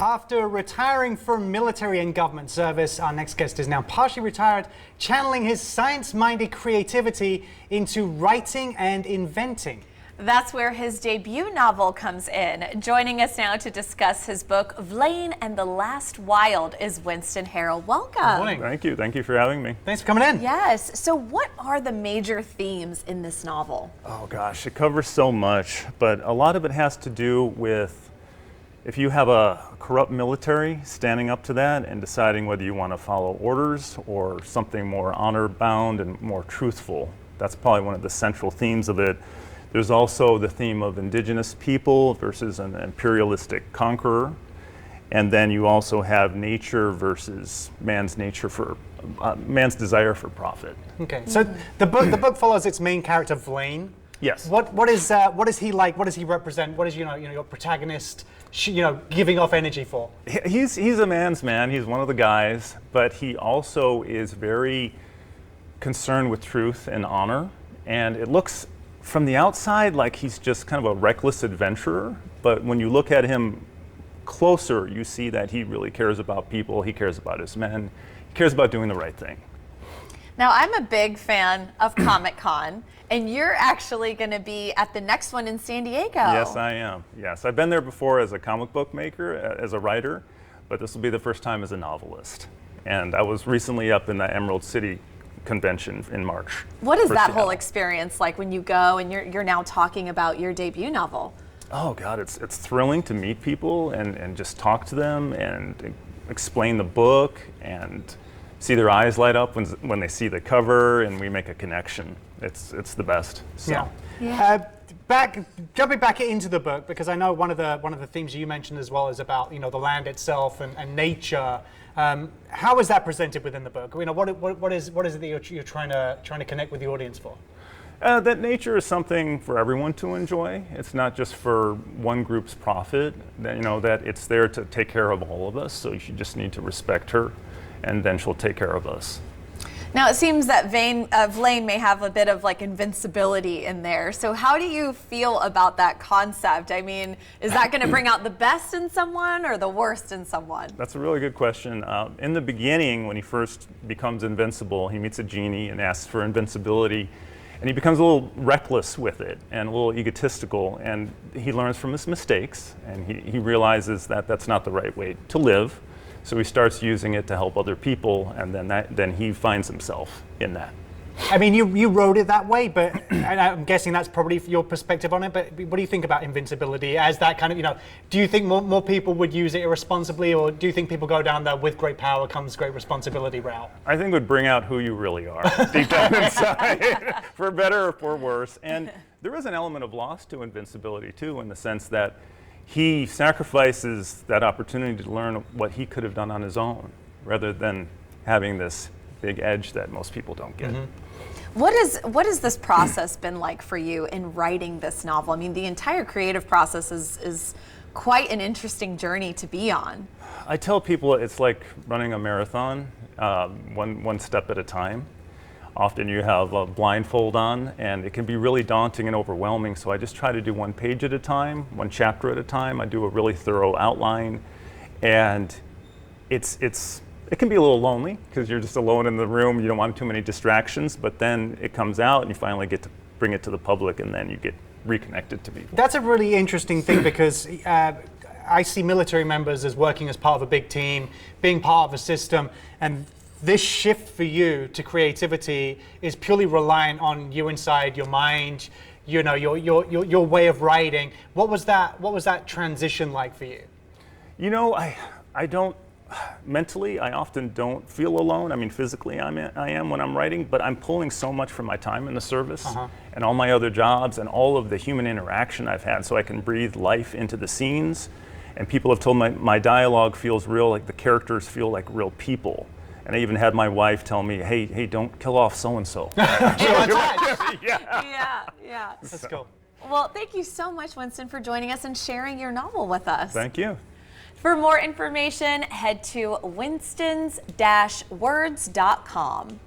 After retiring from military and government service, our next guest is now partially retired, channeling his science-minded creativity into writing and inventing. That's where his debut novel comes in. Joining us now to discuss his book, Vlain and the Last Wild, is Winston Harrell. Welcome. Good morning. Thank you. Thank you for having me. Thanks for coming in. Yes. So what are the major themes in this novel? Oh gosh, it covers so much, but a lot of it has to do with if you have a corrupt military standing up to that and deciding whether you want to follow orders or something more honor-bound and more truthful. That's probably one of the central themes of it. There's also the theme of indigenous people versus an imperialistic conqueror. And then you also have nature versus man's desire for profit. Okay, so the book follows its main character, Vlain. Yes. What is he like? What does he represent? What is your protagonist giving off energy for? He's a man's man. He's one of the guys, but he also is very concerned with truth and honor. And it looks from the outside like he's just kind of a reckless adventurer, but when you look at him closer, you see that he really cares about people, he cares about his men, he cares about doing the right thing. Now, I'm a big fan of Comic-Con, and you're actually going to be at the next one in San Diego. Yes, I am. Yes, I've been there before as a comic book maker, as a writer, but this will be the first time as a novelist. And I was recently up in the Emerald City convention in March. What is that whole experience like when you go and you're now talking about your debut novel? Oh God, it's thrilling to meet people and just talk to them and explain the book and see their eyes light up when they see the cover and we make a connection. It's the best. So. Yeah. Jumping back into the book, because I know one of the themes you mentioned as well is about the land itself and nature. How is that presented within the book? What is it that you're trying to connect with the audience for? That nature is something for everyone to enjoy. It's not just for one group's profit. That it's there to take care of all of us. So you just need to respect her, and then she'll take care of us. Now, it seems that Vlain may have a bit of like invincibility in there. So how do you feel about that concept? I mean, is that going to bring out the best in someone or the worst in someone? That's a really good question. In the beginning, when he first becomes invincible, he meets a genie and asks for invincibility. And he becomes a little reckless with it and a little egotistical. And he learns from his mistakes. And he realizes that that's not the right way to live. So he starts using it to help other people, and then he finds himself in that. I mean, you wrote it that way, but and I'm guessing that's probably your perspective on it. But what do you think about invincibility as that kind of, do you think more people would use it irresponsibly, or do you think people go down the with great power comes great responsibility route? I think it would bring out who you really are deep down inside, for better or for worse. And there is an element of loss to invincibility too, in the sense that he sacrifices that opportunity to learn what he could have done on his own, rather than having this big edge that most people don't get. Mm-hmm. What has this process been like for you in writing this novel? I mean, the entire creative process is quite an interesting journey to be on. I tell people it's like running a marathon, one step at a time. Often you have a blindfold on, and it can be really daunting and overwhelming, so I just try to do one page at a time, one chapter at a time. I do a really thorough outline, and it can be a little lonely, because you're just alone in the room, you don't want too many distractions, but then it comes out, and you finally get to bring it to the public, and then you get reconnected to people. That's a really interesting thing, because I see military members as working as part of a big team, being part of a system, and this shift for you to creativity is purely reliant on you inside your mind, your way of writing. What was that transition like for you? I don't mentally. I often don't feel alone. I mean, physically, I am when I'm writing, but I'm pulling so much from my time in the service and all my other jobs and all of the human interaction I've had, so I can breathe life into the scenes. And people have told my dialogue feels real, like the characters feel like real people. And I even had my wife tell me, hey, don't kill off so-and-so. Yeah. That's cool. Well, thank you so much, Winston, for joining us and sharing your novel with us. Thank you. For more information, head to winstons-words.com.